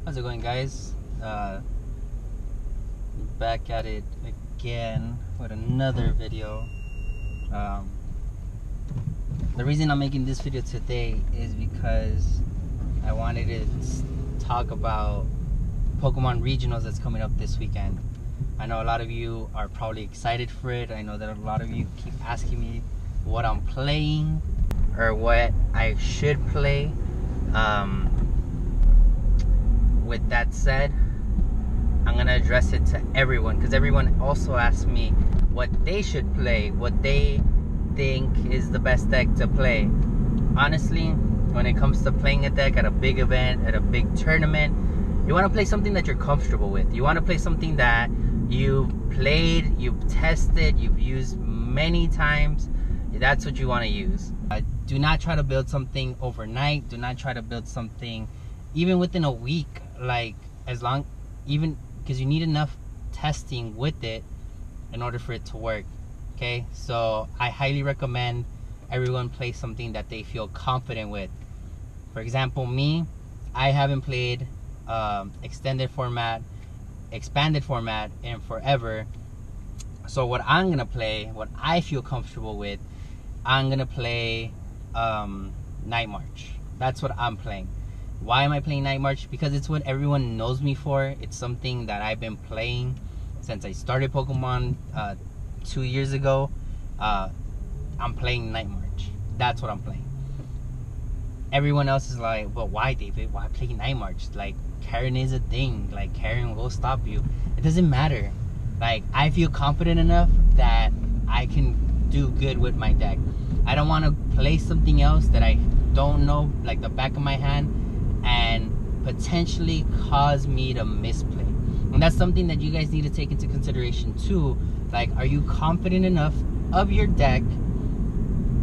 How's it going, guys? Back at it again with another video. The reason I'm making this video today is because I wanted to talk about Pokemon Regionals that's coming up this weekend. I know a lot of you are probably excited for it. I know that a lot of you keep asking me what I'm playing or what I should play. With that said, I'm gonna address it to everyone, because everyone also asks me what they should play, what they think is the best deck to play. Honestly, when it comes to playing a deck at a big event, at a big tournament, you want to play something that you're comfortable with. You want to play something that you've played, you've tested, you've used many times. That's what you want to use. Do not try to build something overnight. Do not try to build something even within a week. Like, even because you need enough testing with it in order for it to work. Okay, so I highly recommend everyone play something that they feel confident with. For example, me, I haven't played expanded format in forever. So what I'm gonna play, what I feel comfortable with, I'm gonna play Night March. That's what I'm playing. Why am I playing Night March? Because it's what everyone knows me for. It's something that I've been playing since I started Pokemon 2 years ago. I'm playing Night March. That's what I'm playing. Everyone else is like, but why, David? Why play Night March? Like, Karen is a thing. Like, Karen will stop you. It doesn't matter. Like, I feel confident enough that I can do good with my deck. I don't want to play something else that I don't know, like the back of my hand, and potentially cause me to misplay. And that's something that you guys need to take into consideration too. Like, are you confident enough of your deck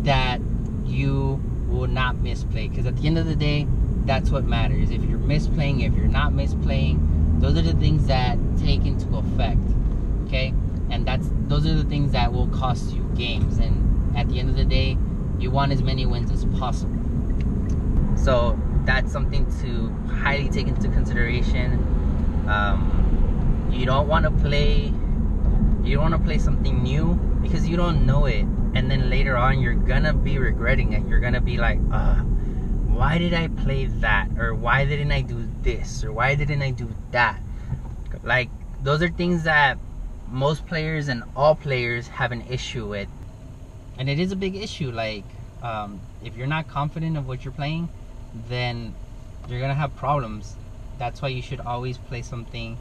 that you will not misplay? Because at the end of the day, that's what matters. If you're misplaying, if you're not misplaying, those are the things that take into effect. Okay, and those are the things that will cost you games. And at the end of the day, you want as many wins as possible. So that's something to highly take into consideration. You don't want to play something new because you don't know it, and then later on you're gonna be regretting it. You're gonna be like, why did I play that? Or why didn't I do this? Or why didn't I do that? Like, those are things that most players and all players have an issue with. And it is a big issue. Like, if you're not confident of what you're playing, then you're gonna have problems. That's why you should always play something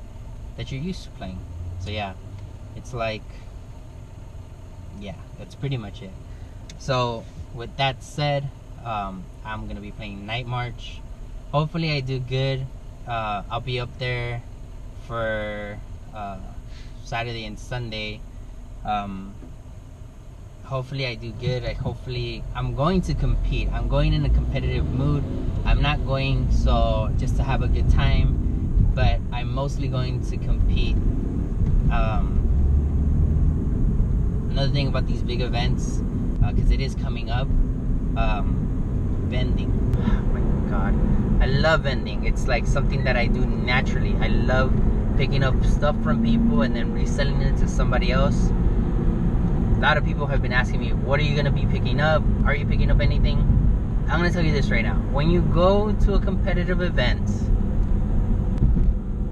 that you're used to playing. So yeah, it's like, yeah, that's pretty much it. So with that said, I'm gonna be playing Night March. Hopefully I do good. I'll be up there for Saturday and Sunday. Hopefully I do good. I'm going to compete. I'm going in a competitive mood. I'm not going just to have a good time, but I'm mostly going to compete. Another thing about these big events, because it is coming up, vending. Oh my god, I love vending. It's like something that I do naturally. I love picking up stuff from people and then reselling it to somebody else. A lot of people have been asking me, what are you going to be picking up? Are you picking up anything? I'm going to tell you this right now. When you go to a competitive event,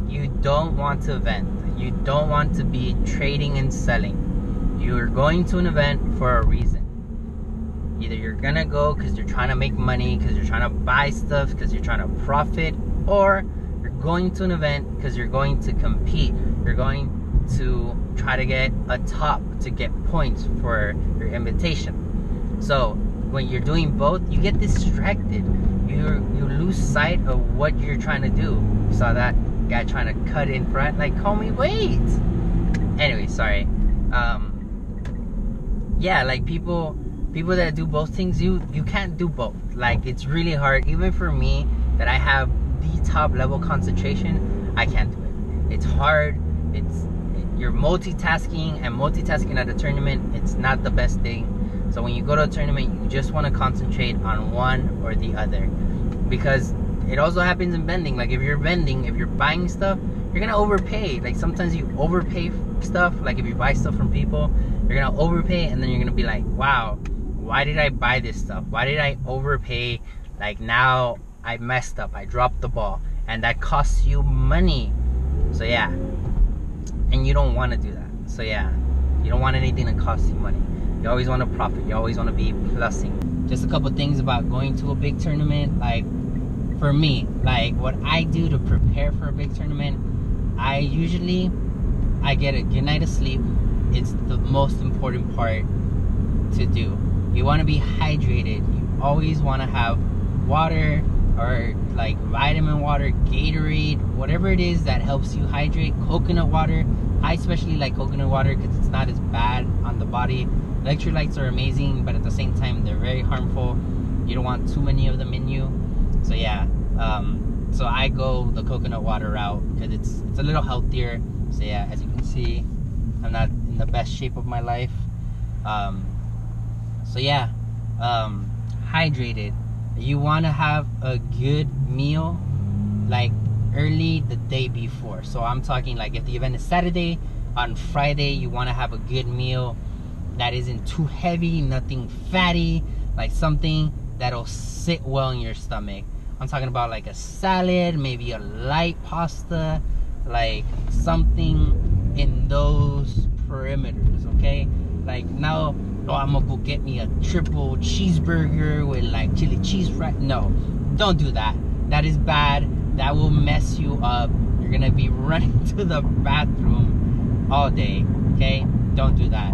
you don't want to vend. You don't want to be trading and selling. You're going to an event for a reason. Either you're going to go because you're trying to make money, because you're trying to buy stuff, because you're trying to profit, or you're going to an event because you're going to compete. You're going to try to get a top, to get points for your invitation. So when you're doing both, you get distracted. You lose sight of what you're trying to do. You saw that guy trying to cut in front, like, homie, wait. Anyway, sorry. Yeah, like people that do both things, you can't do both. Like, it's really hard. Even for me, that I have the top level concentration, I can't do it. It's hard. You're multitasking, and multitasking at a tournament, it's not the best thing. So when you go to a tournament, you just want to concentrate on one or the other, because it also happens in vending. Like if you're vending, if you're buying stuff, you're gonna overpay. Like sometimes you overpay stuff. Like if you buy stuff from people, you're gonna overpay, and then you're gonna be like, wow, why did I buy this stuff? Why did I overpay? Like now I messed up, I dropped the ball, and that costs you money. So yeah, and you don't want to do that. So yeah, you don't want anything that costs you money. You always want to profit. You always want to be plussing. Just a couple things about going to a big tournament. Like for me, like what I do to prepare for a big tournament, I get a good night of sleep. It's the most important part to do. You want to be hydrated. You always want to have water, or like vitamin water, Gatorade, whatever it is that helps you hydrate. Coconut water. I especially like coconut water because it's not as bad on the body. Electrolytes are amazing, but at the same time they're very harmful. You don't want too many of them in you. So yeah, so I go the coconut water route because it's a little healthier. So yeah, as you can see, I'm not in the best shape of my life. So yeah, hydrated. You want to have a good meal like early the day before. So I'm talking like if the event is Saturday, on Friday you want to have a good meal that isn't too heavy, nothing fatty, like something that'll sit well in your stomach. I'm talking about like a salad, maybe a light pasta, like something in those perimeters, okay? Like now, oh, I'm gonna go get me a triple cheeseburger with like chili cheese right. No, don't do that. That is bad. That will mess you up. You're gonna be running to the bathroom all day, okay? Don't do that.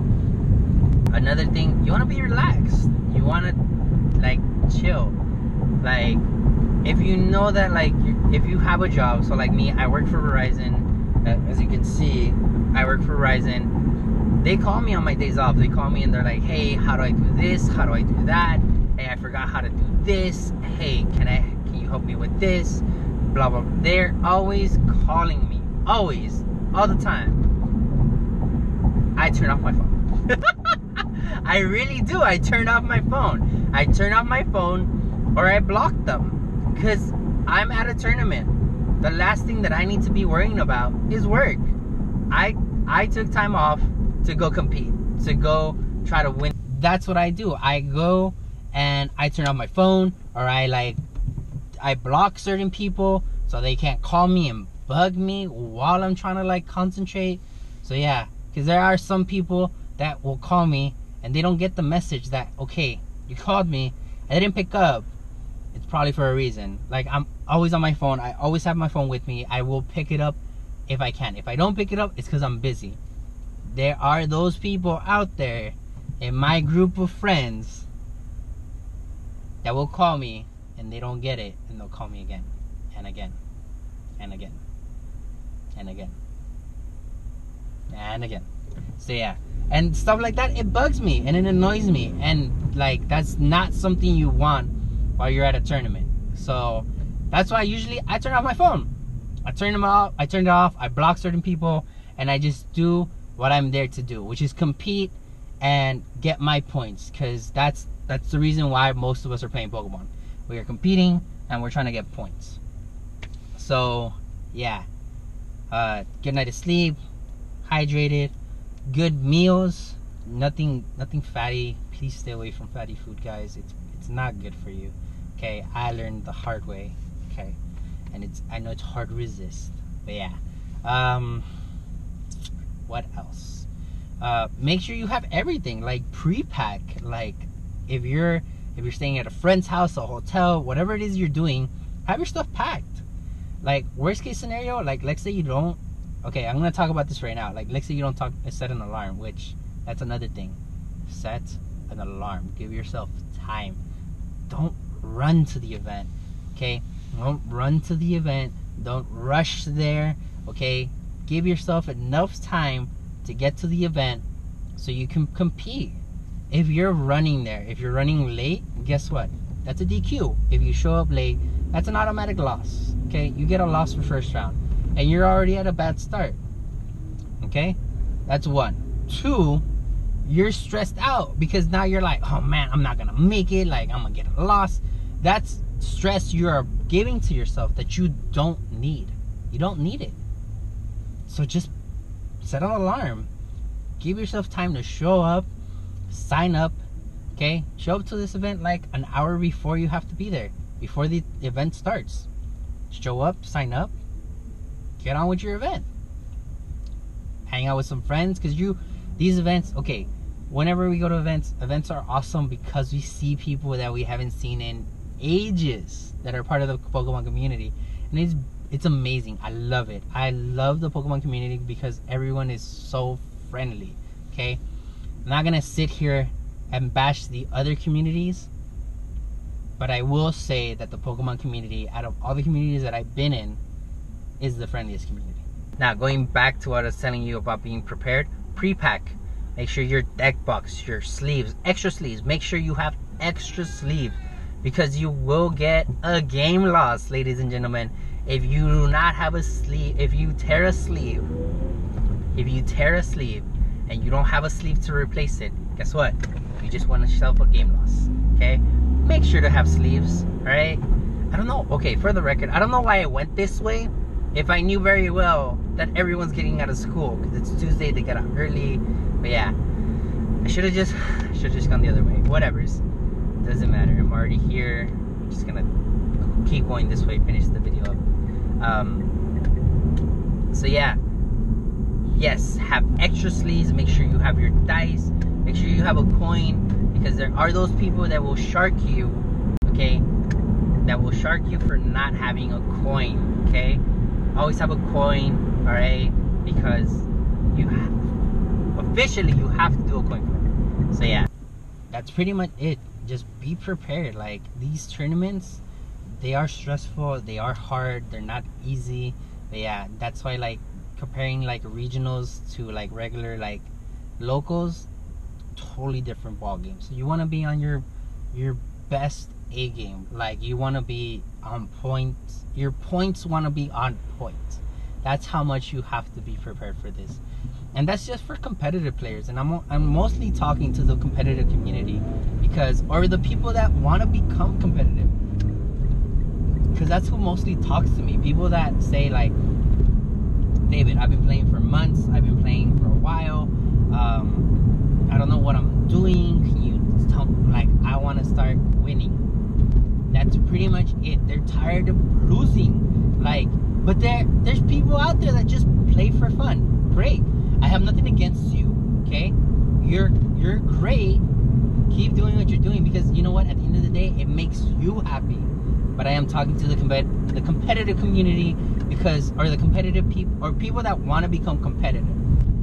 Another thing, you want to be relaxed. You want to like chill. Like if you know that, like if you have a job, so like me, I work for Verizon. As you can see, I work for Verizon. They call me on my days off. They call me and they're like, hey, how do I do this? How do I do that? Hey, I forgot how to do this. Hey, can you help me with this? Blah blah. They're always calling me. Always. All the time. I turn off my phone. I really do. I turn off my phone. I turn off my phone, or I block them, because I'm at a tournament. The last thing that I need to be worrying about is work. I took time off to go compete, to go try to win. That's what I do. I go and I turn off my phone, or I block certain people so they can't call me and bug me while I'm trying to like concentrate. So yeah, because there are some people that will call me and they don't get the message that, okay, you called me, I didn't pick up. It's probably for a reason. Like, I'm always on my phone. I always have my phone with me. I will pick it up if I can. If I don't pick it up, it's because I'm busy. There are those people out there in my group of friends that will call me and they don't get it, and they'll call me again and again and again and again and again. So yeah, and stuff like that, it bugs me and it annoys me, and like that's not something you want while you're at a tournament. So that's why usually I turn off my phone. I turn it off, I block certain people, and I just do what I'm there to do, which is compete and get my points, because that's the reason why most of us are playing Pokemon. We are competing and we're trying to get points. So yeah, good night of sleep, hydrated, good meals, nothing fatty. Please stay away from fatty food, guys. It's not good for you. Okay, I learned the hard way. Okay, and I know it's hard to resist, but yeah. What else? Make sure you have everything like pre-pack. Like if you're staying at a friend's house, a hotel, whatever it is you're doing, have your stuff packed. Like worst case scenario, like let's say you don't. Okay, I'm gonna talk about this right now. Like let's say you don't set an alarm, which that's another thing. Set an alarm. Give yourself time. Don't run to the event. Okay, don't run to the event. Don't rush there. Okay, give yourself enough time to get to the event so you can compete. If you're running there, if you're running late, guess what? That's a DQ. If you show up late, that's an automatic loss. Okay, you get a loss for first round, and you're already at a bad start. Okay, that's one. Two, you're stressed out because now you're like, oh man, I'm not gonna make it. Like I'm gonna get a loss. That's stress you are giving to yourself that you don't need. You don't need it. So just set an alarm. Give yourself time to show up, sign up, okay? Show up to this event like an hour before you have to be there, before the event starts. Show up, sign up, get on with your event. Hang out with some friends, because these events, okay, whenever we go to events are awesome because we see people that we haven't seen in ages that are part of the Pokemon community, and it's amazing. I love it. I love the Pokemon community because everyone is so friendly, okay? I'm not gonna sit here and bash the other communities, but I will say that the Pokemon community, out of all the communities that I've been in, is the friendliest community. Now, going back to what I was telling you about being prepared, pre-pack. Make sure your deck box, your sleeves, extra sleeves. Make sure you have extra sleeves, because you will get a game loss, ladies and gentlemen. If you do not have a sleeve, if you tear a sleeve and you don't have a sleeve to replace it, guess what? You just won yourself a game loss, okay? Make sure to have sleeves, all right? I don't know, okay, for the record, I don't know why I went this way if I knew very well that everyone's getting out of school, because it's Tuesday, they get out early. But yeah, I should have just gone the other way. Whatever's, doesn't matter. I'm already here. I'm just gonna keep going this way, finish the video up. So yeah, yes, have extra sleeves. Make sure you have your dice. Make sure you have a coin, because there are those people that will shark you, okay? That will shark you for not having a coin, okay? Always have a coin, all right? Because officially you have to do a coin flip. So yeah, that's pretty much it. Just be prepared. Like, these tournaments, they are stressful, they are hard, they're not easy. But yeah, that's why, like, comparing like regionals to like regular like locals, totally different ball games. So you want to be on your best A game. Like, you want to be on point. Your points want to be on point. That's how much you have to be prepared for this. And that's just for competitive players. And I'm mostly talking to the competitive community, because, or the people that want to become competitive, because that's who mostly talks to me. People that say like, David, I've been playing for months, I've been playing for a while, I don't know what I'm doing, can you tell me? Like, I want to start winning. That's pretty much it. They're tired of losing. Like, but there's people out there that just play for fun. Great. I have nothing against you, okay? You're great. Keep doing what you're doing, because you know what? At the end of the day, it makes you happy. But I am talking to the competitive community, because, or the competitive people, or people that want to become competitive,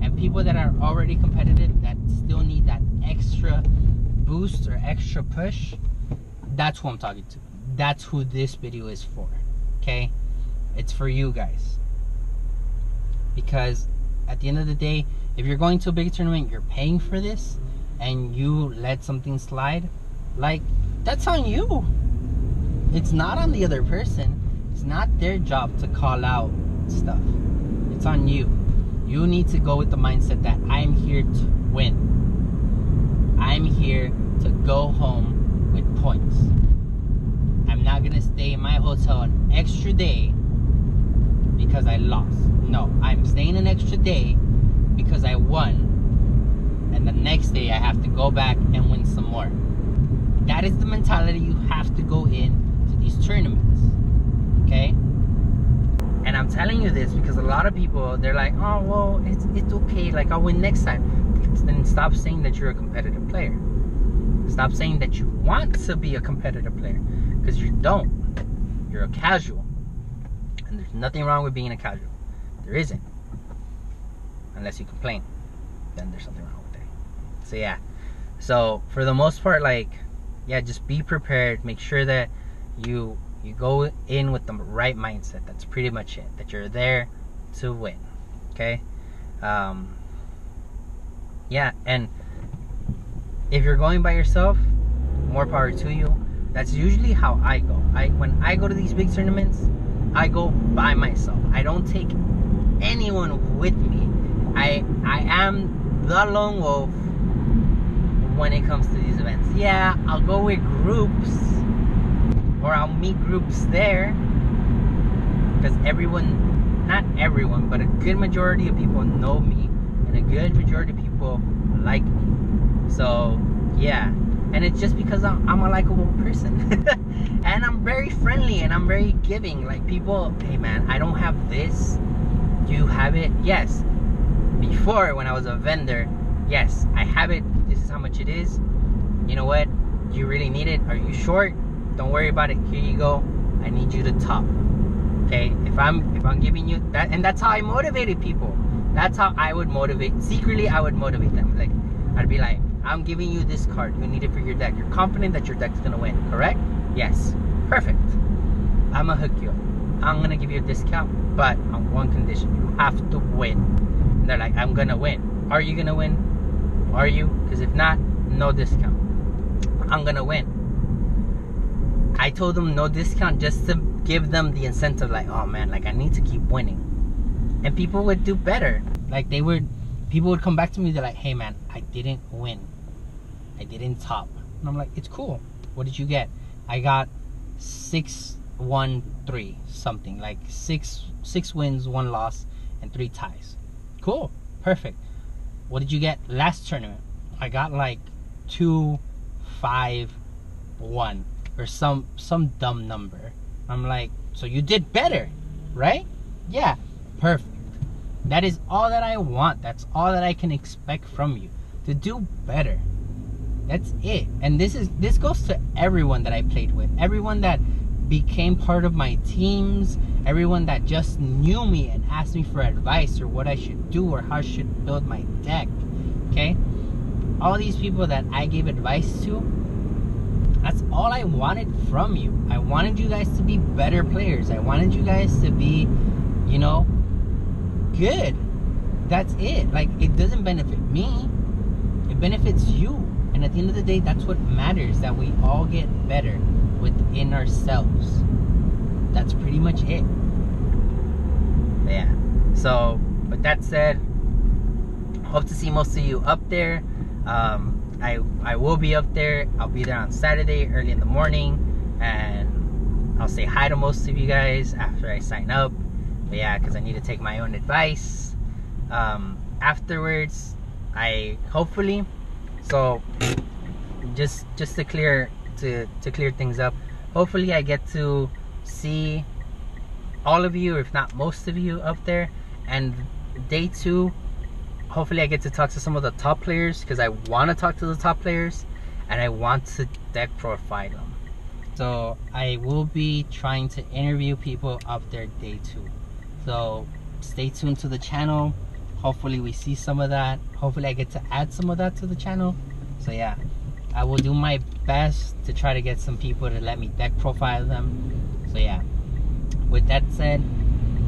and people that are already competitive that still need that extra boost or extra push. That's who I'm talking to. That's who this video is for, okay? It's for you guys. Because at the end of the day, if you're going to a big tournament, you're paying for this, and you let something slide, like, that's on you. It's not on the other person. It's not their job to call out stuff. It's on you. You need to go with the mindset that I'm here to win. I'm here to go home with points. I'm not gonna stay in my hotel an extra day because I lost. No, I'm staying an extra day because I won, and the next day I have to go back and win some more. That is the mentality you have to go in to these tournaments, okay? And I'm telling you this because a lot of people, they're like, oh, well, it's okay, like, I'll win next time. Then stop saying that you're a competitive player. Stop saying that you want to be a competitive player, because you don't. You're a casual. And there's nothing wrong with being a casual. There isn't. Unless you complain. Then there's something wrong with it. So yeah. So for the most part, like, yeah, just be prepared. Make sure that you go in with the right mindset. That's pretty much it. That you're there to win. Okay? Yeah, and if you're going by yourself, more power to you. That's usually how I go. When I go to these big tournaments, I go by myself. I don't take anyone with me. I am the lone wolf when it comes to these events. Yeah, I'll go with groups or I'll meet groups there, because everyone, not everyone, but a good majority of people know me, and a good majority of people like me. So yeah, and it's just because I'm a likable person. And I'm very friendly, and I'm very giving. Like, people, hey man, I don't have this, do you have it? Yes. Before, when I was a vendor, yes, I have it, this is how much it is, you know what, do you really need it? Are you short? Don't worry about it, here you go, I need you to top. Okay, if I'm giving you that, and that's how I motivated people. That's how I would motivate. Secretly, I would motivate them. Like, I'd be like, I'm giving you this card, you need it for your deck, you're confident that your deck's gonna win, correct? Yes. Perfect. I'm gonna hook you up, I'm gonna give you a discount, but on one condition, you have to win. And they're like, I'm gonna win. Are you gonna win? Are you? Because if not, no discount. I'm gonna win. I told them no discount just to give them the incentive, like, oh man, like, I need to keep winning. And people would do better. Like, people would come back to me, they're like, hey man, I didn't win, I didn't top. And I'm like, it's cool, what did you get? I got 6-1-3 something, like six wins, 1 loss, and 3 ties. Cool, perfect. What did you get last tournament? I got like 2-5-1 or some dumb number. I'm like, so you did better, right? Yeah, perfect. That is all that I want. That's all that I can expect from you, to do better. That's it. And this goes to everyone that I played with, everyone that became part of my teams, everyone that just knew me and asked me for advice or what I should do or how I should build my deck. Okay, all these people that I gave advice to, that's all I wanted from you. I wanted you guys to be better players. I wanted you guys to be, you know, good. That's it. Like, it doesn't benefit me, it benefits you. And at the end of the day, that's what matters, that we all get better within ourselves. That's pretty much it. Yeah. So, with that said, hope to see most of you up there. I will be up there. I'll be there on Saturday early in the morning, and I'll say hi to most of you guys after I sign up. But yeah, because I need to take my own advice. Afterwards, hopefully, so just to clear things up, hopefully I get to see all of you, or if not most of you, up there. And day 2, hopefully I get to talk to some of the top players, because I want to talk to the top players and I want to deck profile them. So I will be trying to interview people up there day 2. So stay tuned to the channel. Hopefully we see some of that. Hopefully I get to add some of that to the channel. So yeah, I will do my best to try to get some people to let me deck profile them. So yeah, with that said,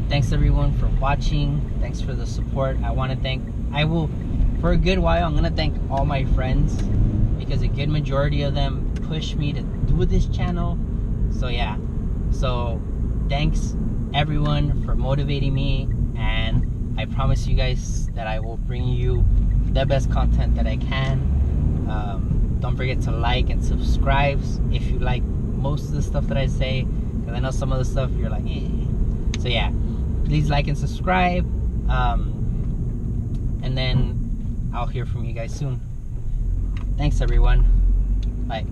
thanks everyone for watching. Thanks for the support. For a good while, I'm gonna thank all my friends, because a good majority of them pushed me to do this channel. So yeah, so thanks everyone for motivating me, and I promise you guys that I will bring you the best content that I can. Don't forget to like and subscribe if you like most of the stuff that I say, because I know some of the stuff you're like, eh. So yeah, please like and subscribe, and then I'll hear from you guys soon. Thanks everyone, bye.